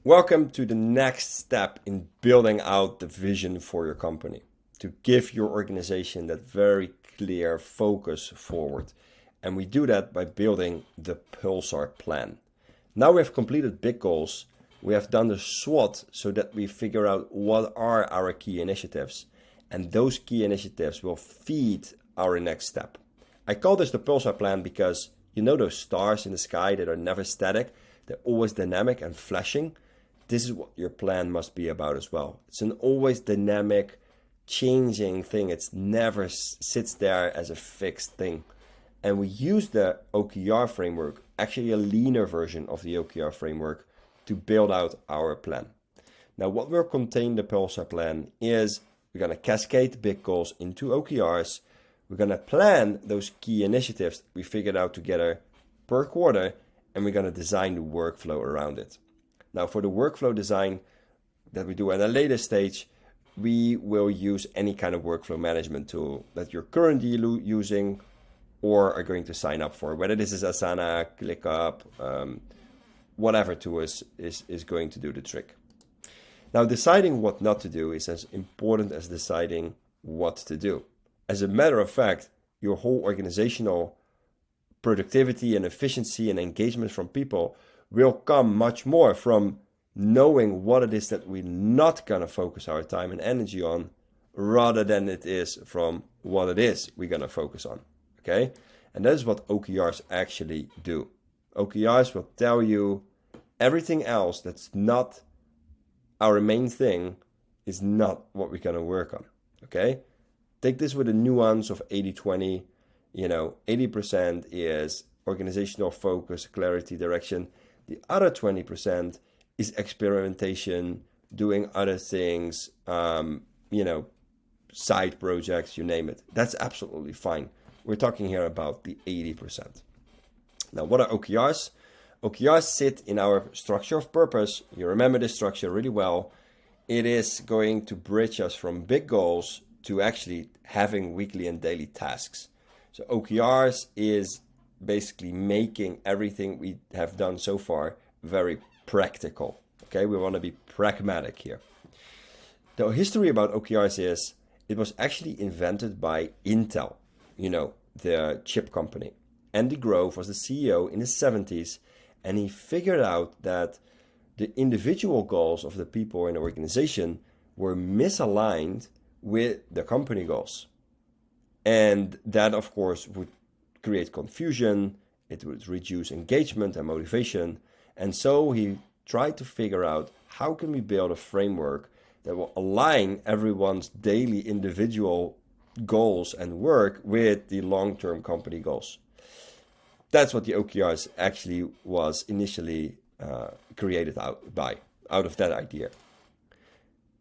Welcome to the next step in building out the vision for your company to give your organization that very clear focus forward. And we do that by building the Pulsar Plan. Now we have completed big goals. We have done the SWOT so that we figure out what are our key initiatives. And those key initiatives will feed our next step. I call this the Pulsar Plan because you know those stars in the sky that are never static, they're always dynamic and flashing. This is what your plan must be about as well. It's an always dynamic, changing thing. It's never sits there as a fixed thing. And we use the OKR framework, actually a leaner version of the OKR framework, to build out our plan. Now, what will contain the Pulsar Plan is we're going to cascade big goals into OKRs. We're going to plan those key initiatives we figured out together per quarter, and we're going to design the workflow around it. Now, for the workflow design that we do at a later stage, we will use any kind of workflow management tool that you're currently using or are going to sign up for, whether this is Asana, ClickUp, whatever tool is going to do the trick. Now, deciding what not to do is as important as deciding what to do. As a matter of fact, your whole organizational productivity and efficiency and engagement from people will come much more from knowing what it is that we're not going to focus our time and energy on rather than it is from what it is we're going to focus on. Okay? And that is what OKRs actually do. OKRs will tell you everything else that's not our main thing is not what we're going to work on. Okay? Take this with a nuance of 80-20. 80% is organizational focus, clarity, direction. The other 20% is experimentation, doing other things, side projects, you name it. That's absolutely fine. We're talking here about the 80%. Now, what are OKRs? OKRs sit in our structure of purpose. You remember this structure really well. It is going to bridge us from big goals to actually having weekly and daily tasks. So OKRs is basically making everything we have done so far very practical. Okay, we want to be pragmatic here. The history about OKRs is it was actually invented by Intel, the chip company. Andy Grove was the CEO in the 70s, and he figured out that the individual goals of the people in the organization were misaligned with the company goals. And that, of course, would create confusion. It would reduce engagement and motivation. And so he tried to figure out how can we build a framework that will align everyone's daily individual goals and work with the long-term company goals. That's what the OKRs actually was initially created out of that idea.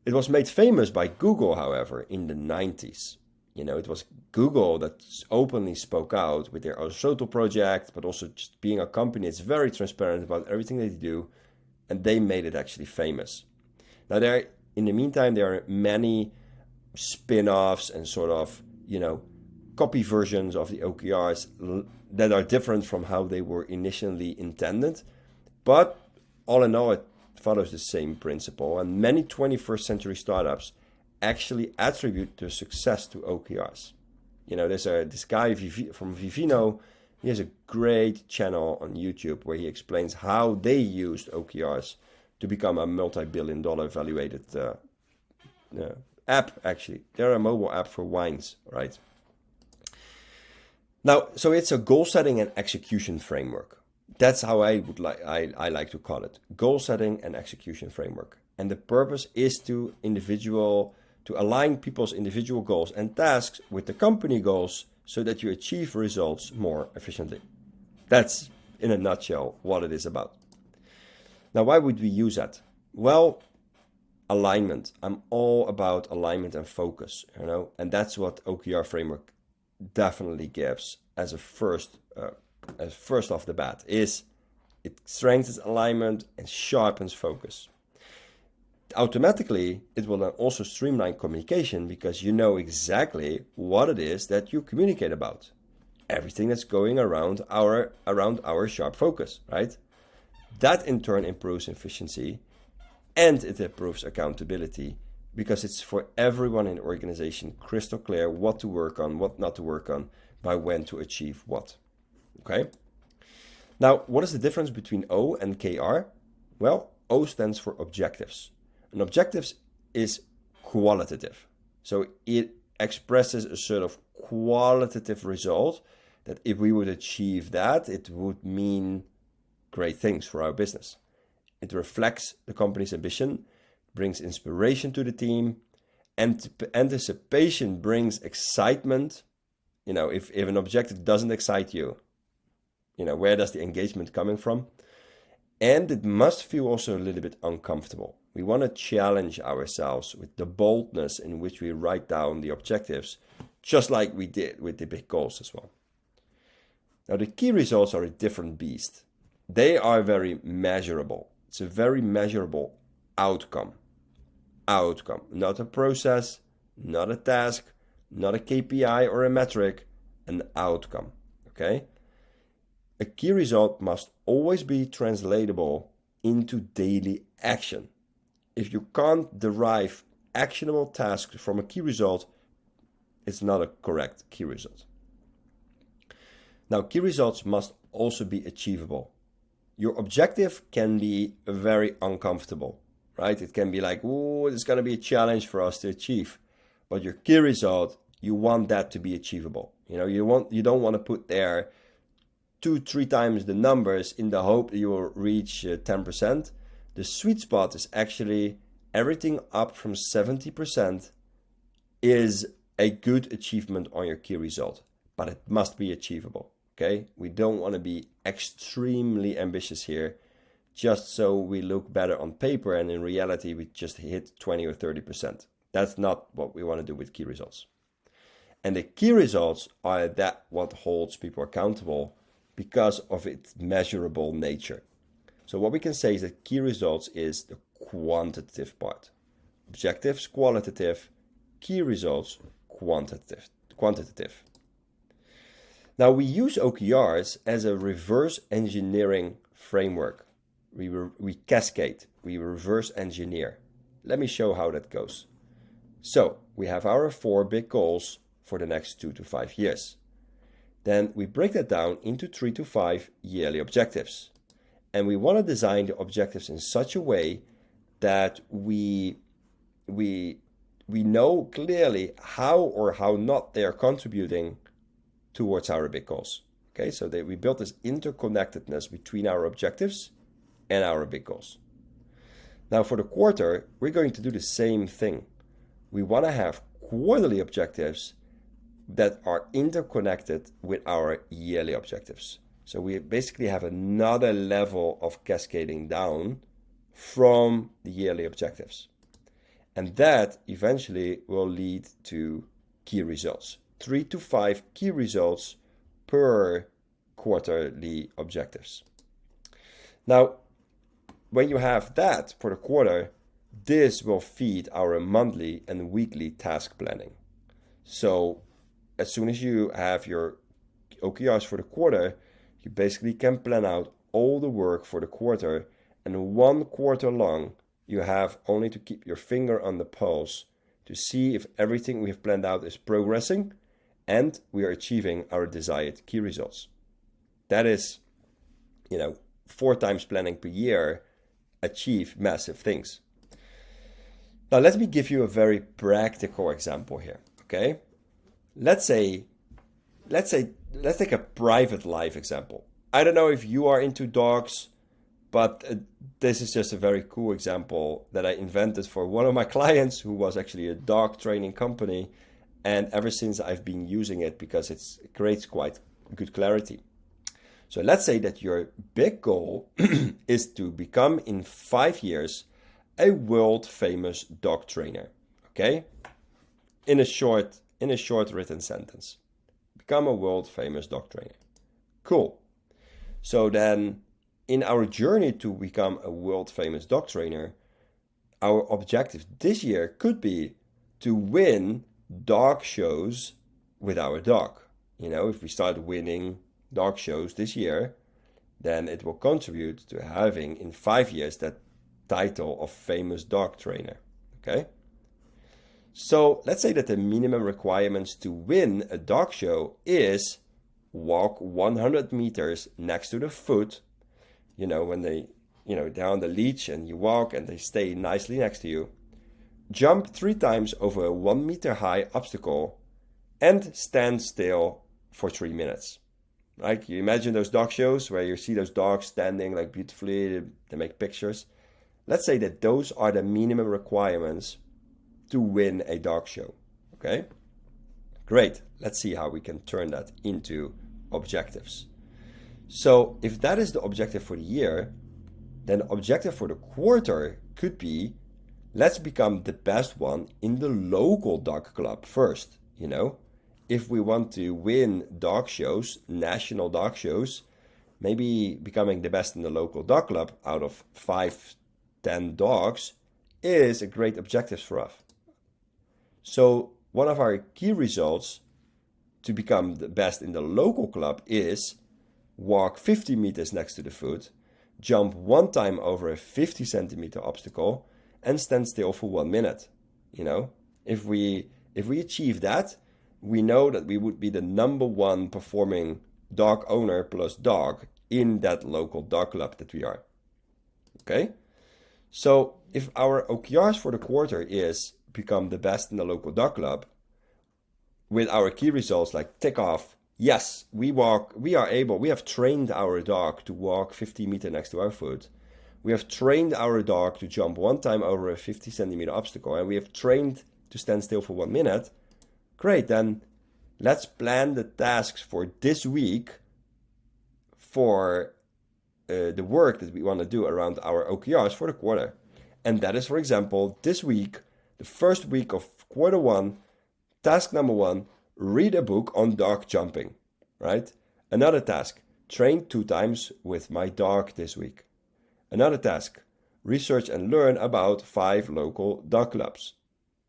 It was made famous by Google, however, in the 90s. It was Google that openly spoke out with their Aristotle project, but also just being a company that's very transparent about everything they do, and they made it actually famous. Now, in the meantime, there are many spin-offs and sort of, copy versions of the OKRs that are different from how they were initially intended, but all in all, it follows the same principle, and many 21st century startups actually attribute their success to OKRs. There's this guy from Vivino. He has a great channel on YouTube where he explains how they used OKRs to become a multi-billion-dollar evaluated app. Actually, they're a mobile app for wines, right? Now, so it's a goal setting and execution framework. That's how I like to call it: goal setting and execution framework. And the purpose is to align people's individual goals and tasks with the company goals so that you achieve results more efficiently. That's, in a nutshell, what it is about. Now, why would we use that? Well, alignment. I'm all about alignment and focus, and that's what OKR framework definitely gives as a first off the bat. Is it strengthens alignment and sharpens focus. Automatically, it will then also streamline communication because you know exactly what it is that you communicate about. Everything that's going around our sharp focus, right? That in turn improves efficiency and it improves accountability because it's for everyone in the organization crystal clear what to work on, what not to work on, by when to achieve what. Okay? Now, what is the difference between O and KR? Well, O stands for objectives. And objectives is qualitative. So it expresses a sort of qualitative result that if we would achieve that, it would mean great things for our business. It reflects the company's ambition, brings inspiration to the team, and anticipation brings excitement. You know, if an objective doesn't excite you, you know, where does the engagement coming from? And it must feel also a little bit uncomfortable. We want to challenge ourselves with the boldness in which we write down the objectives, just like we did with the big goals as well. Now, the key results are a different beast. They are very measurable. It's a very measurable outcome. Outcome, not a process, not a task, not a KPI or a metric, an outcome, okay? A key result must always be translatable into daily action. If you can't derive actionable tasks from a key result, it's not a correct key result. Now, key results must also be achievable. Your objective can be very uncomfortable, right? It can be like, oh, it's going to be a challenge for us to achieve. But your key result, you want that to be achievable. You know, you don't want to put there 2-3 times the numbers in the hope that you will reach 10%. The sweet spot is actually everything up from 70% is a good achievement on your key result, but it must be achievable. Okay, we don't want to be extremely ambitious here, just so we look better on paper and in reality we just hit 20 or 30%. That's not what we want to do with key results. And the key results are that what holds people accountable because of its measurable nature. So what we can say is that key results is the quantitative part. Objectives, qualitative, key results, quantitative. Now, we use OKRs as a reverse engineering framework. We cascade, we reverse engineer. Let me show how that goes. So, we have our 4 big goals for the next 2 to 5 years. Then we break that down into 3 to 5 yearly objectives. And we want to design the objectives in such a way that we know clearly how or how not they are contributing towards our big goals. Okay, so we built this interconnectedness between our objectives and our big goals. Now for the quarter, we're going to do the same thing. We want to have quarterly objectives that are interconnected with our yearly objectives. So we basically have another level of cascading down from the yearly objectives. And that eventually will lead to key results. 3 to 5 key results per quarterly objectives. Now, when you have that for the quarter, this will feed our monthly and weekly task planning. So as soon as you have your OKRs for the quarter, you basically can plan out all the work for the quarter, and 1 quarter long, you have only to keep your finger on the pulse to see if everything we have planned out is progressing and we are achieving our desired key results. That is, 4 times planning per year, achieve massive things. Now, let me give you a very practical example here, okay? Let's take a private life example. I don't know if you are into dogs, but this is just a very cool example that I invented for one of my clients who was actually a dog training company. And ever since I've been using it because it creates quite good clarity. So let's say that your big goal is to become in 5 years a world famous dog trainer. Okay? In a short written sentence. Become a world famous dog trainer. Cool. So then in our journey to become a world famous dog trainer, our objective this year could be to win dog shows with our dog. If we start winning dog shows this year, then it will contribute to having in 5 years that title of famous dog trainer, okay? So let's say that the minimum requirements to win a dog show is walk 100 meters next to the foot, when they're on the leash and you walk and they stay nicely next to you, jump 3 times over a 1 meter high obstacle, and stand still for 3 minutes. Right? You imagine those dog shows where you see those dogs standing like beautifully, they make pictures. Let's say that those are the minimum requirements to win a dog show, okay? Great, let's see how we can turn that into objectives. So if that is the objective for the year, then the objective for the quarter could be, let's become the best one in the local dog club first, If we want to win dog shows, national dog shows, maybe becoming the best in the local dog club out of 5-10 dogs is a great objective for us. So one of our key results to become the best in the local club is walk 50 meters next to the foot, jump 1 time over a 50 centimeter obstacle, and stand still for 1 minute. If we achieve that, we know that we would be the number 1 performing dog owner plus dog in that local dog club that we are. Okay? So if our OKRs for the quarter is become the best in the local dog club, with our key results like tick off, yes, we have trained our dog to walk 50 meters next to our foot. We have trained our dog to jump 1 time over a 50 centimeter obstacle, and we have trained to stand still for 1 minute. Great, then let's plan the tasks for this week for the work that we want to do around our OKRs for the quarter. And that is, for example, this week, the first week of quarter 1, task number 1, read a book on dog jumping, right? Another task, train 2 times with my dog this week. Another task, research and learn about 5 local dog clubs,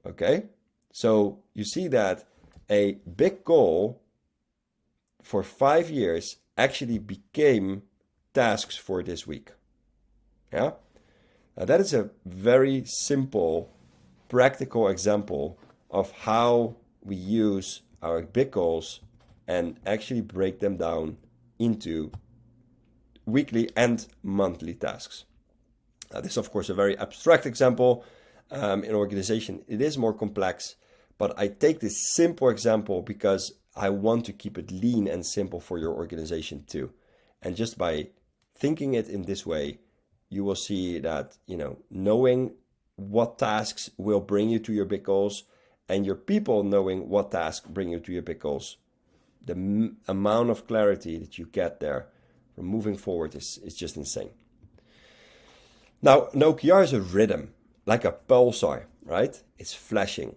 okay? So you see that a big goal for 5 years actually became tasks for this week. Yeah? Now that is a very simple, practical example of how we use our big goals and actually break them down into weekly and monthly tasks. This is, of course, a very abstract example. In organization, it is more complex, but I take this simple example because I want to keep it lean and simple for your organization too. And just by thinking it in this way, you will see that, knowing what tasks will bring you to your big goals and your people knowing what tasks bring you to your big goals, the amount of clarity that you get there from moving forward is just insane. Now, an OKR is a rhythm, like a pulsar, right? It's flashing.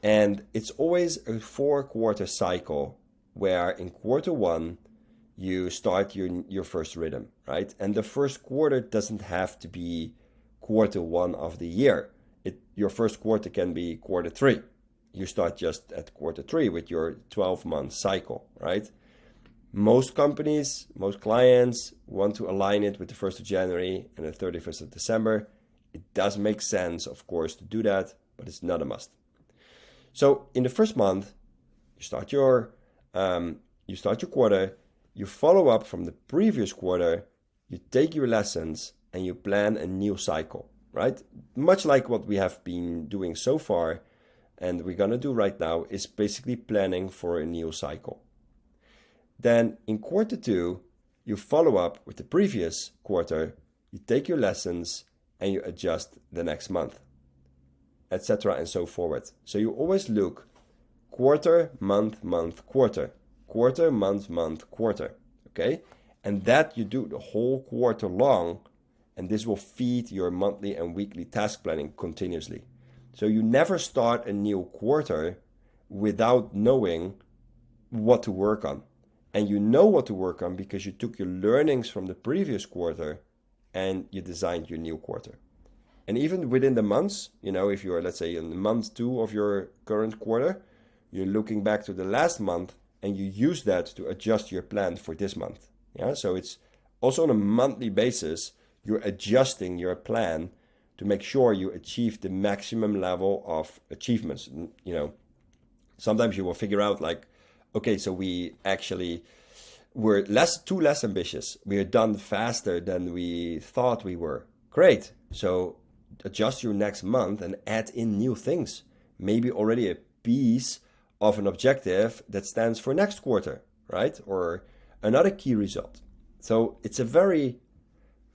And it's always a 4-quarter cycle where in quarter 1, you start your first rhythm, right? And the first quarter doesn't have to be quarter 1 of the year. Your first quarter can be quarter 3. You start just at quarter 3 with your 12-month cycle, right? Most companies, most clients want to align it with the 1st of January and the 31st of December. It does make sense, of course, to do that, but it's not a must. So in the first month, you start your quarter, you follow up from the previous quarter, you take your lessons, and you plan a new cycle, right? Much like what we have been doing so far, and we're going to do right now, is basically planning for a new cycle. Then in quarter 2, you follow up with the previous quarter, you take your lessons, and you adjust the next month, etc. and so forward. So you always look quarter, month, month, quarter, quarter, month, month, quarter, okay? And that you do the whole quarter long, and this will feed your monthly and weekly task planning continuously. So you never start a new quarter without knowing what to work on. And you know what to work on because you took your learnings from the previous quarter and you designed your new quarter. And even within the months, if you're, let's say, in month 2 of your current quarter, you're looking back to the last month and you use that to adjust your plan for this month. Yeah, so it's also on a monthly basis, you're adjusting your plan to make sure you achieve the maximum level of achievements. You know, sometimes you will figure out like, okay, so we actually were too less ambitious. We are done faster than we thought we were. Great. So adjust your next month and add in new things. Maybe already a piece of an objective that stands for next quarter, right? Or another key result. So it's a very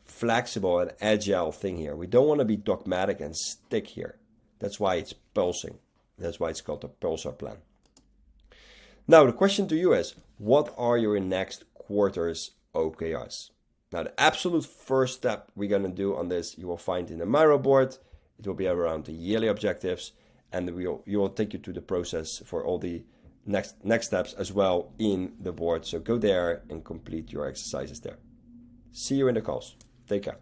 flexible and agile thing here. We don't want to be dogmatic and stick here. That's why it's pulsing. That's why it's called the Pulsar Plan. Now, the question to you is, what are your next quarter's OKRs? Now, the absolute first step we're going to do on this, you will find in the Miro board. It will be around the yearly objectives, and you will take you to the process for all the next steps as well in the board. So go there and complete your exercises there. See you in the calls. Take care.